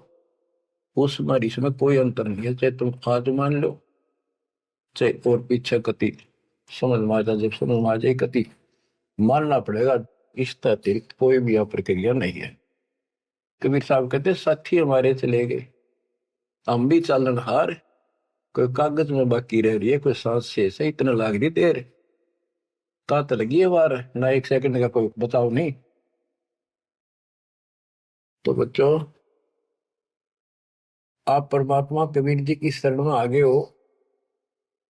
उसमें इसमें कोई अंतर नहीं है, चाहे तुम आज मान लो, चाहे और पीछे कति समझ में आ जाए, जब समझ में आ जाए कति मानना पड़ेगा। इस अतिरिक्त कोई भी यह प्रक्रिया नहीं है। कबीर साहब कहते साथी हमारे चले गए, हम भी चालन हार, कोई कागज में बाकी रह रही है, कोई सांस से इतना लाग रही देर, तात लगी है वार, ना एक सेकंड का कोई बचाव नहीं। तो बच्चों, आप परमात्मा कबीर जी की शरण में आगे हो।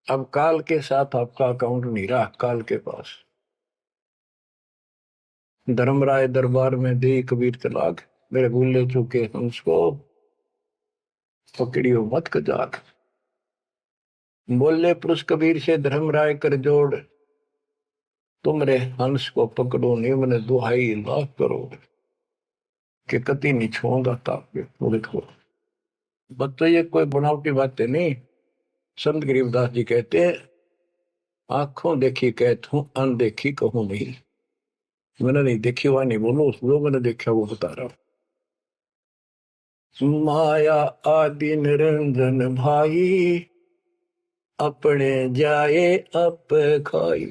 अब काल के साथ आपका अकाउंट नहीं रहा, काल के पास। धर्मराय दरबार में दे कबीर तलाक, मेरे भूले चुके हंस को पकड़ियो मत कजाक। बोले पुरुष कबीर से धर्मराय कर जोड़, तुमरे हंस को पकड़ो निम्न दुहाई लाख करोड़, के कति नहीं छोड़गा ताप देखो। बच्चों, ये कोई बनावटी बातें नहीं। संत गरीबदास जी कहते हैं, आंखों देखी कहता हूं, अनदेखी कहूं नहीं। मैंने नहीं देखी हुआ नहीं बोलो, जो मैंने देखा वो बता रहा हूं। माया आदि निरंजन भाई, अपने जाए अप खाई।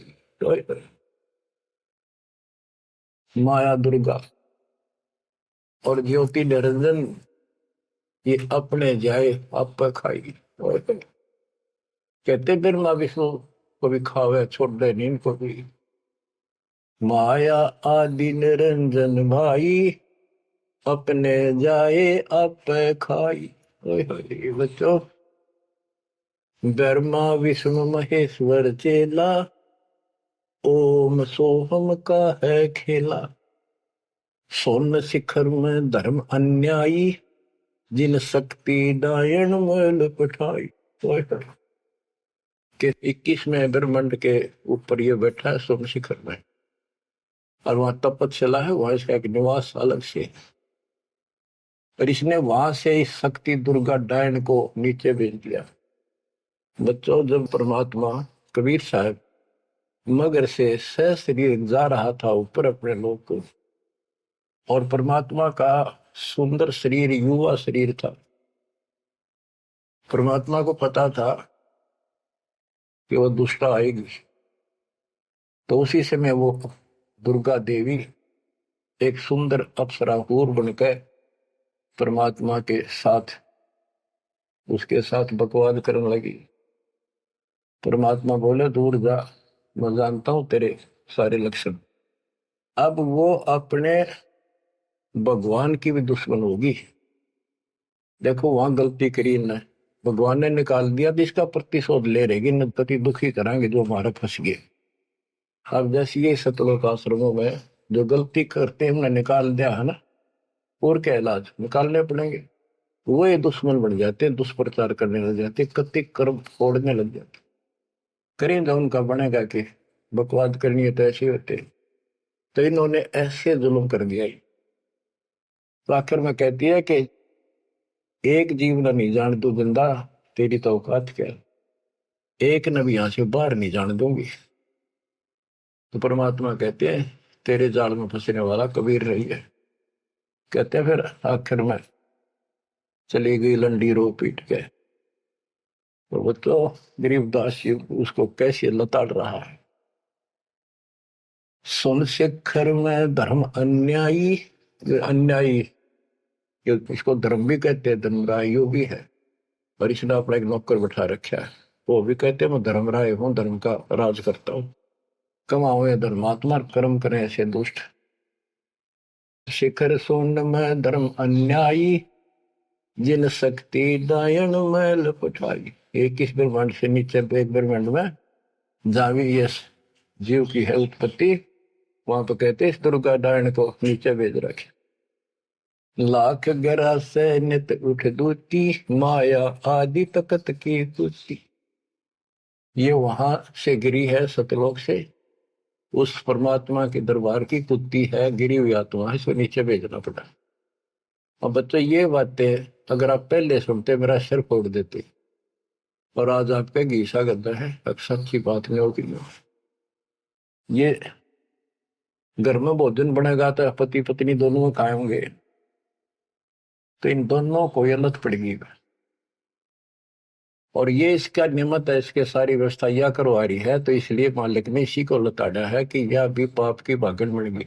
माया दुर्गा और ज्योति निरंजन, ये अपने जाए अप खाई। कहते ब्रह्मा विष्णु को भी खावे, छोड़ दे नींद को भी। माया आदि निरंजन भाई, अपने जाए अप खाई। ओए होए बच्चों, ब्रह्मा विष्णु महेश्वर चेला, ओम सोहम का है खेला। सोन शिखर में धर्म अन्यायी, जिन शक्ति डायन मैल पठाई। ओए होए, के 21वें ब्रह्मांड के ऊपर ये बैठा है सोम शिखर में, और वहां तपस्या है, वहां इसका एक निवास अलग से है। और इसने वहां से इस शक्ति दुर्गा डायन को नीचे भेज दिया। बच्चों, जब परमात्मा कबीर साहब मगर से सशरीर जा रहा था ऊपर अपने लोक को, और परमात्मा का सुंदर शरीर युवा शरीर था, परमात्मा को पता था कि वो दुष्टा आएगी, तो उसी समय वो दुर्गा देवी एक सुंदर अप्सरा हूर बनकर परमात्मा के साथ उसके साथ बकवाद करने लगी। परमात्मा बोले दूर जा, मैं जानता हूं तेरे सारे लक्षण। अब वो अपने भगवान की भी दुश्मन होगी। देखो वहां गलती करी न, भगवान ने निकाल दिया तो इसका प्रतिशोध ले रहेगी, न पति दुखी कराएंगे जो हमारा फंस गए। अब जैसे ये सतलोक आश्रमों में जो गलती करते हैं हमने निकाल दिया है ना, और क्या इलाज निकालने पड़ेंगे। वो ये दुश्मन बन जाते हैं, दुष्प्रचार करने लग जाते, कति कर्म फोड़ने लग जाते। करें तो उनका बनेगा कि बकवाद करनी है तो ऐसे होते, तो इन्होंने ऐसे जुल्म कर दिया। तो आखिर में कहती है कि एक जीव न नहीं जान तू जिंदा, तेरी तो औकात क्या, एक न भी यहां से बाहर नहीं जाने दूंगी। तो परमात्मा कहते हैं तेरे जाल में फंसने वाला कबीर रही है। कहते हैं फिर आखिर में चली गई लंडी रो पीट के, और वो तो गरीबदास जी उसको कैसे लताड़ रहा है। सुन शिखर में धर्म अन्यायी, अन्यायी इसको धर्म भी कहते हैं, धर्मरायो भी है, और इसने अपना एक नौकर बैठा रखा है, वो भी कहते हैं मैं धर्मराय हूं, धर्म का राज करता हूं। कमाओ या धर्मात्मा, कर्म करें ऐसे दुष्ट। शिखर सोन में धर्म अन्यायी, जिन शक्ति दायन मैल पठाई। 21 ब्रह्मांड से नीचे एक ब्रह्मांड में जहां भी ये जीव की है उत्पत्ति, वहां पर कहते इस दुर्गा डायन को नीचे भेज रखे। लाख गरा से नित उठ दूती, माया आदि तकत की तुति। ये वहां से गिरी है सतलोक से, उस परमात्मा के दरबार की कुत्ती है, गिरी हुई आत्मा है, इसको नीचे भेजना पड़ा। अब बच्चों ये बातें अगर आप पहले सुनते मेरा सिर फोड़ देते, और आज आपके घीसा गद्दा है, अक्सर की बात नहीं होगी। ये घर में भोजन बनेगा तो पति पत्नी दोनों खाएंगे, तो इन दोनों को ये लत पड़ेगी, और ये इसका निमित्त है, इसके सारी व्यवस्था यह करवा रही है, तो इसलिए मालिक ने इसी को लताड़ा है कि यह भी पाप की भागन बन गई।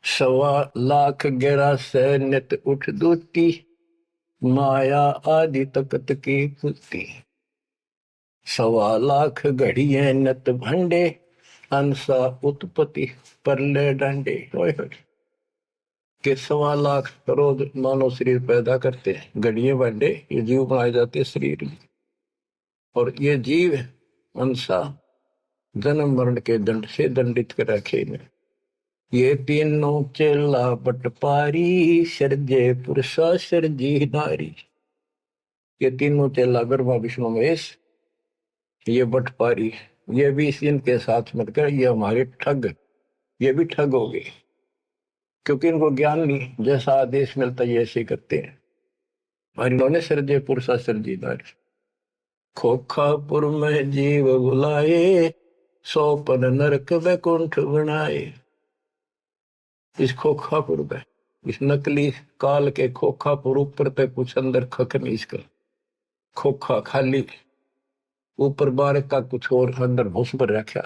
1.25 लाख गहरा से नित उठ दूती, माया आदि तकत की पुती। 1.25 लाख घड़िए नत भंडे, अंसा उत्पत्ति परले डंडे। के 1.25 लाख करोड़ मानव शरीर पैदा करते हैं, घड़िए भंडे ये जीव बनाए जाते हैं शरीर में, और ये जीव अंसा जन्म मरण के दंड से दंडित कर रखे में। ये तीनों चेला बटपारी, सर्जे पुरुषा सर्जी नारी। ये तीनों चेला ब्रह्मा विष्णु महेश, ये बटपारी, ये भी इनके साथ मिलकर ये हमारे ठग, ये भी ठग हो गए, क्योंकि इनको ज्ञान नहीं, जैसा आदेश मिलता है ऐसे करते हैं। और इन्होंने सर्जे पुरुषा सर्जी नारी। खोखापुर में जीव बुलाए, 100 नरक वैकुंठ बनाए। इस खोखापुर में, इस नकली काल के खोखापुर ऊपर पे कुछ अंदर खक नहीं, इसका खोखा खाली, ऊपर बार का कुछ और अंदर भूस पर रखा।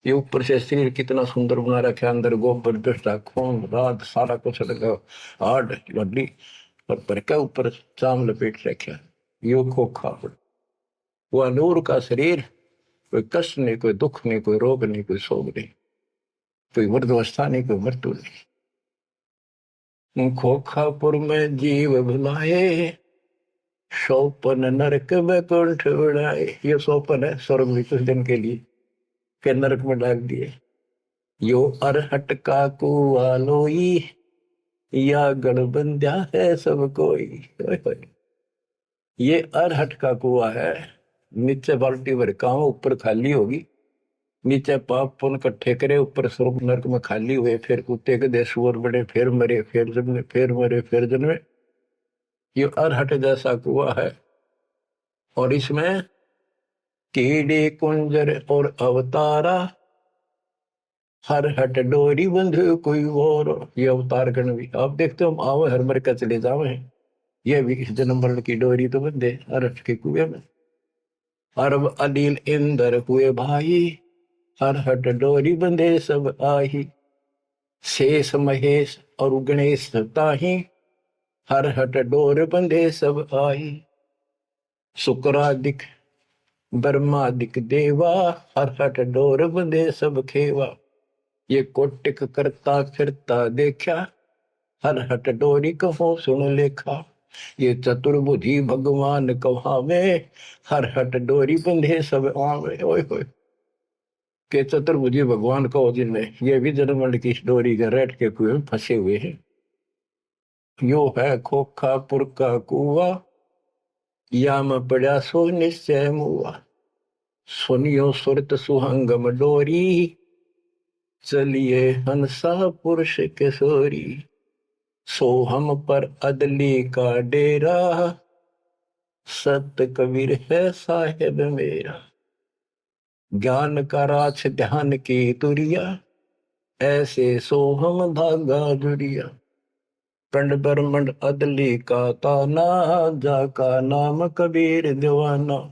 ये ऊपर से शरीर कितना सुंदर बना रखा, अंदर गोबर दस्ता खून रात सारा कुछ लगा, हार्ड हड्डी पर क्या ऊपर चाम लपेट रखा। यो खोखापुर, वो नूर का शरीर, कोई कष्ट नहीं, कोई दुख नहीं, कोई रोग नहीं, कोई शोक नहीं, कोई वृद्धावस्था नहीं, कोई मृत्यु नहीं। खोखापुर में जीव भुलाए, सोपन नरक में कुंठ उड़ाए। ये सोपन है स्वर्ग में कुछ दिन के लिए, फिर नरक में डाल दिए। यो अरहट का कुआ लोई, या गणबंध्या है सब कोई। ओए होए। ये अरहट का कुआ है, नीचे बाल्टी भर का ऊपर खाली होगी, नीचे पाप पुन इकट्ठे करे, ऊपर स्वर्ग नरक में खाली हुए, फिर कुत्ते के दे सुअर बड़े, फिर मरे, फिर जन्मे, फिर मरे, फिर जन्मे। ये अरहट जैसा कुआ है। और इसमें कीड़े कुंजर और अवतारा, हर हट डोरी बंधु कोई और। ये अवतार गण भी आप देखते हो, आओ हर मर का चले जावे, ये भी इस जन्म मरण की डोरी तो बंधे अरहट के कुएं में। अरब अनिल इंद्र हुए भाई, हर हट डोरी बंधे सब आही। शेष महेश और गणेश ताही, हर हट डोर बंधे सब आही। शुक्रादिक ब्रह्मादिक देवा, हर हट डोर बंधे सब खेवा। ये कोटिक करता फिरता देखा, हर हट डोरी कहो सुन लेखा। ये चतुर्भुजी भगवान कहावे, हर हट डोरी बंधे सब आवे। ओए होए। के चतुर्भुजी भगवान कहो जिनमें, ये भी जन्मंड की डोरी के रेट के कुएं में फंसे हुए हैं। यो है खोखापुर का कुआ, या में पड़ा सो निश्चय मुआ। सुनियो सुरत सुहंगम डोरी, चलिए हंसा पुरुष किशोरी। सो हम पर अदली का डेरा, सत कबीर है साहेब मेरा। ज्ञान का राछ ध्यान की तुरिया, ऐसे सो हम धागा जुरिया। पंड ब्रह्मंड अदली का ताना, जाका नाम कबीर दीवाना।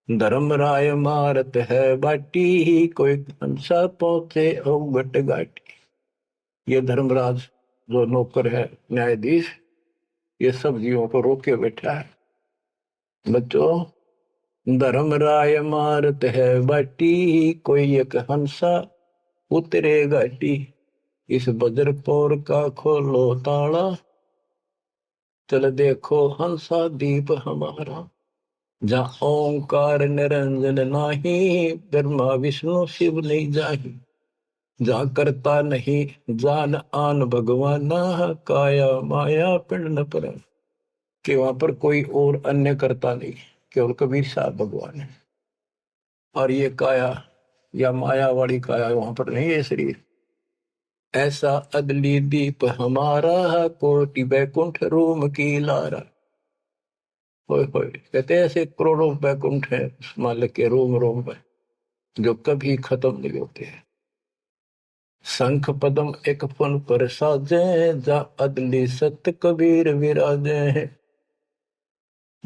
धर्म राय मारत है बाटी, कोई हंसा पहुंचे अवगट घाटी। ये धर्मराज जो नौकर है न्यायाधीश, ये सब जीवों को रोके बैठा है। बच्चों, धर्म राय मारत है बाटी, कोई एक हंसा उतरे घाटी। इस बजरपोर का खोलो ताला, चल देखो हंसा दीप हमारा। जहाँ ओंकार निरंजन नाही, ब्रह्मा विष्णु शिव नहीं जाही। जा करता नहीं जान आन भगवाना, काया माया पिंड न पर। कि वहां पर कोई और अन्य करता नहीं, केवल कबीर साहब भगवान है। और ये काया या माया वाली काया वहां पर नहीं है शरीर। ऐसा अदली दीप हमारा, कोटि बैकुंठ रूम की लारा। होए होए। कहते हैं ऐसे करोड़ों बैकुंठ है उस मालिक के रोम रोम में, जो कभी खत्म नहीं होते हैं। शंख पदम एक फन पर साजे, जा अदली सत कबीर विराजे हैं।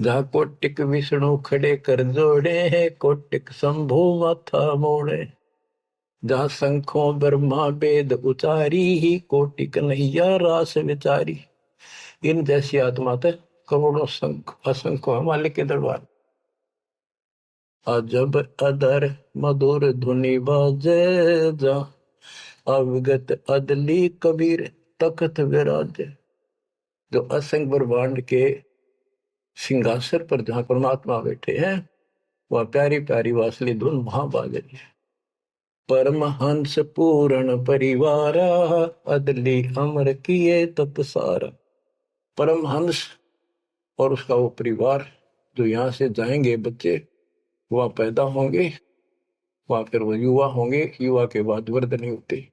जहाँ कोटिक विष्णु खड़े कर जोड़े हैं, कोटिक शंभु माथा मोड़े। जहाँ शंखों ब्रह्मा वेद उचारी, ही कोटिक नैया रास विचारी। इन जैसी आत्मा तक करोड़ों शंख असंख्य मालिक के दरबार। अजब अदर मधुर धुनि बाजे, जा अवगत अदली कबीर तखत विराजे। जो असंख्य ब्रह्मांड के सिंहासन पर जहां परमात्मा बैठे हैं, वह प्यारी प्यारी वासली धुन वहां बाज रही है। परमहंस पूर्ण परिवारा, अदली अमर किए तपसारा। परमहंस और उसका वो परिवार जो यहाँ से जाएंगे बच्चे, वह पैदा होंगे, वह फिर वो युवा होंगे, युवा के बाद वृद्ध नहीं होते।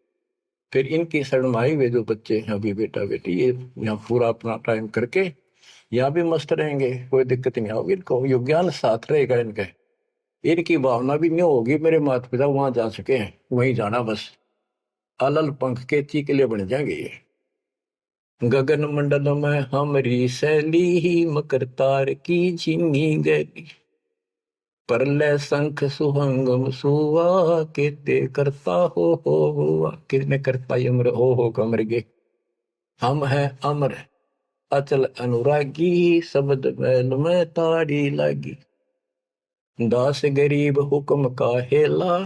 फिर इनकी शरणमाई वे जो बच्चे हैं अभी बेटा बेटी, ये यहाँ पूरा अपना टाइम करके यहाँ भी मस्त रहेंगे, कोई दिक्कत नहीं होगी इनको। यो ज्ञान साथ रहेगा इनके। इनकी भावना भी नहीं होगी मेरे माता पिता वहां जा चुके हैं, वहीं जाना बस। अलल पंख के चीकले बन जाएंगे ये। गगन मंडल में हमरी शैली, ही मकर तार की झिमी गैली। परलय शंख सुहंगम सुआ, केते करता हो हुआ। किसने करता अमर हो कमर गे। हम हैं अमर अचल अनुरागी, शब्द मैल में तारी लागी। दास गरीब हुक्म का हेला,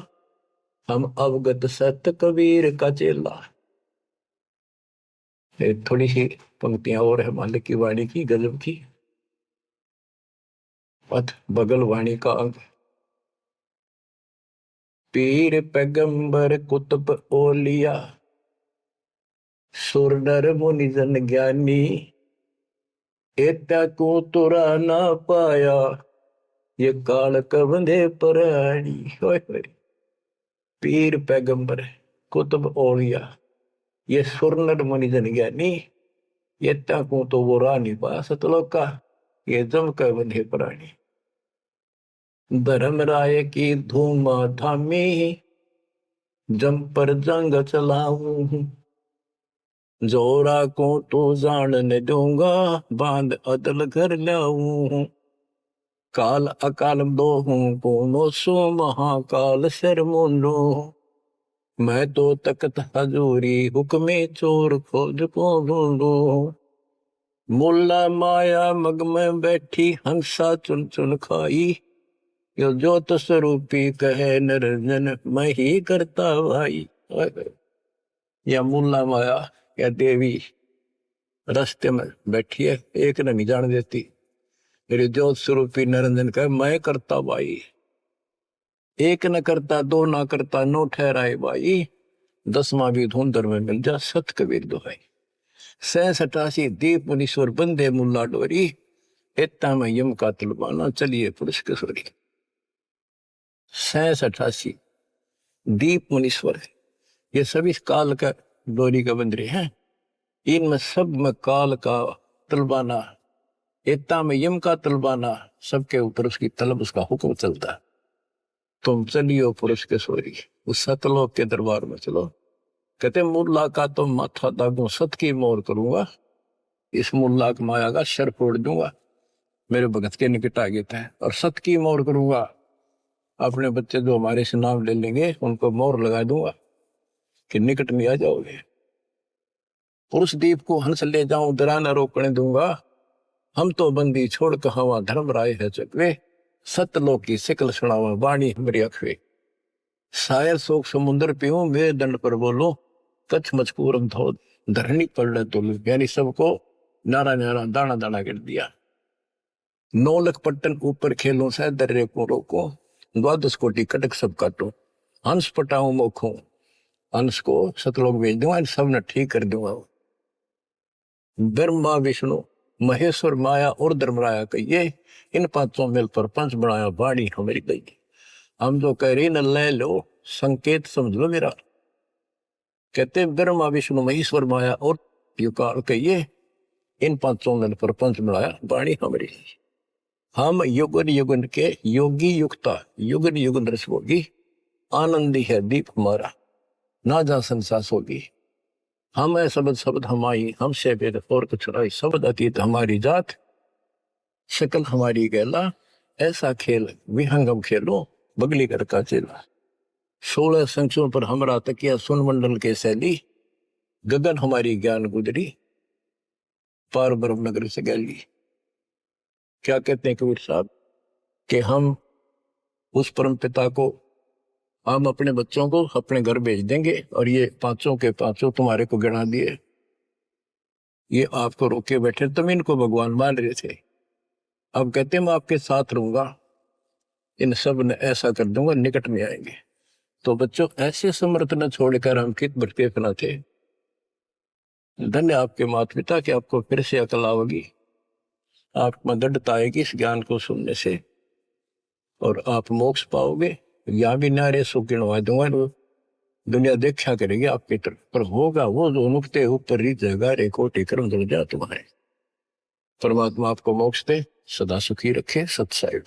हम अवगत सत कबीर का चेला। थोड़ी सी पंक्तियां और है मालिक की वाणी की गजब की। पथ बगल वाणी का अंग। पीर पैगंबर कुतुब ओलिया, सुर नर मुनि जन ज्ञानी, एता को तुरा ना पाया, ये काल कबंधे प्राणी। पीर पैगंबर कुतुब ओलिया, ये सुर नर मुनि जन ज्ञानी, एता को तो वो रानी पा सतलोक का, ये जम कर बंधे प्राणी। धर्मराय की धूम थामी, जम पर जंग चलाऊं, जोरा को तो जान न दूंगा, बांध अदल कर लाऊं। काल अकाल दो हूं कोनो सो, महाकाल सर मुंडो, मैं तो तकत हजूरी हुक्मे चोर खोज को ढूंढो। मुल्ला माया मग में बैठी, हंसा चुन चुन खाई, यो ज्योत स्वरूपी कहे निरंजन, मैं ही करता भाई। या मुल्ला माया या देवी रास्ते में बैठी है, एक ने नहीं जान देती। मेरे ज्योत स्वरूपी निरंजन कहे मैं करता भाई। एक न करता दो ना करता, नो ठहराए भाई, 10वां भी धुंधर में मिल जा सत कबीर दुहाई। 87 दीप मुनीश्वर बंदे मुल्ला डोरी, इतना में यम का तलबाना चलिए पुरुष किशोरी। 87 दीप मुनीश्वर है, ये सभी काल का डोरी का बंदरे हैं। इनमें सब में काल का तलबाना, इतना में यम का तलबाना, सबके ऊपर उसकी तलब, उसका हुक्म चलता है। तुम चलियो पुरुष किशोरी, उस सतलोक के दरबार में चलो। कहते मुल्ला का तो माथा दागू, सत की मोर करूंगा, इस मुल्ला की माया का शर फोड़ दूंगा, मेरे भगत के निकट आ गए थे। और सत की मोर करूंगा, अपने बच्चे जो हमारे से नाम ले लेंगे उनको मोर लगा दूंगा कि निकट में आ जाओगे। पुरुष दीप को हंस ले जाऊं, दरा न रोकने दूंगा, हम तो बंदी छोड़ कहावा, धर्म राय है चकवे, सतलोक की सिकल सुनावा, वाणी हमारी अखवे। शायर शोक समुद्र पीऊं, मेरे दंड पर बोलो, कच्छ मचकूरम धो धरनी पड़ तो। यानी सबको नारा नारा दाना दाना कर दिया। 9 लख पट्टन ऊपर खेलों से दर्रे को रोको, 12 कोटि कटक सब काटो, हंस पटाऊं मोखों, हंस को सतलोक भेज दूंगा, सब ने ठीक कर दूंगा। ब्रह्मा विष्णु महेश्वर माया और धर्मराया कहिए, इन पांचों मिल पर पंच बनाया, वाणी हमारी गई। हम जो कह रही न ले लो, संकेत समझ लो मेरा। कहते ब्रह्मा विष्णु महेश्वर माया और युकाल कहिए, इन पांचों मिल पर पंच बनाया, वाणी हमारी। हम युगन युगन के योगी युक्ता, युगन युगन रस होगी, आनंदी है दीप हमारा, ना जा संसास होगी। हम है शब्द शब्द हमारी, हमसे भेद और कुछ नहीं, शब्द अतीत हमारी जात, शकल हमारी गैला, ऐसा खेल विहंगम खेलो, बगली कर का चेला। 16 संख्यों पर हमरा तकिया, सुन मंडल के शैली, गगन हमारी ज्ञान गुजरी, पार ब्रह्म नगर से गैली। क्या कहते हैं कबीर साहब कि हम उस परम पिता को, हम अपने बच्चों को अपने घर भेज देंगे, और ये पांचों के पांचों तुम्हारे को गिना दिए, ये आपको रोके बैठे, तुम इनको भगवान मान रहे थे। अब कहते मैं आपके साथ रहूंगा, इन सब ने ऐसा कर दूंगा, निकट में आएंगे। तो बच्चों ऐसे समर्थ न छोड़कर हम कित भटके फना थे। धन्य आपके माता पिता कि आपको फिर से अकल आओगी, आपको दृढ़ता आएगी इस ज्ञान को सुनने से, और आप मोक्ष पाओगे। यहाँ भी नारे सो गिनवा दूंगा, दुनिया देखा करेगी आपकी तरफ, पर होगा वो जो नुकते ऊपर रीत जगह रे कोटि कर्म दल जा तुम्हारे। परमात्मा आपको मोक्ष दे, सदा सुखी रखे। सत्साई।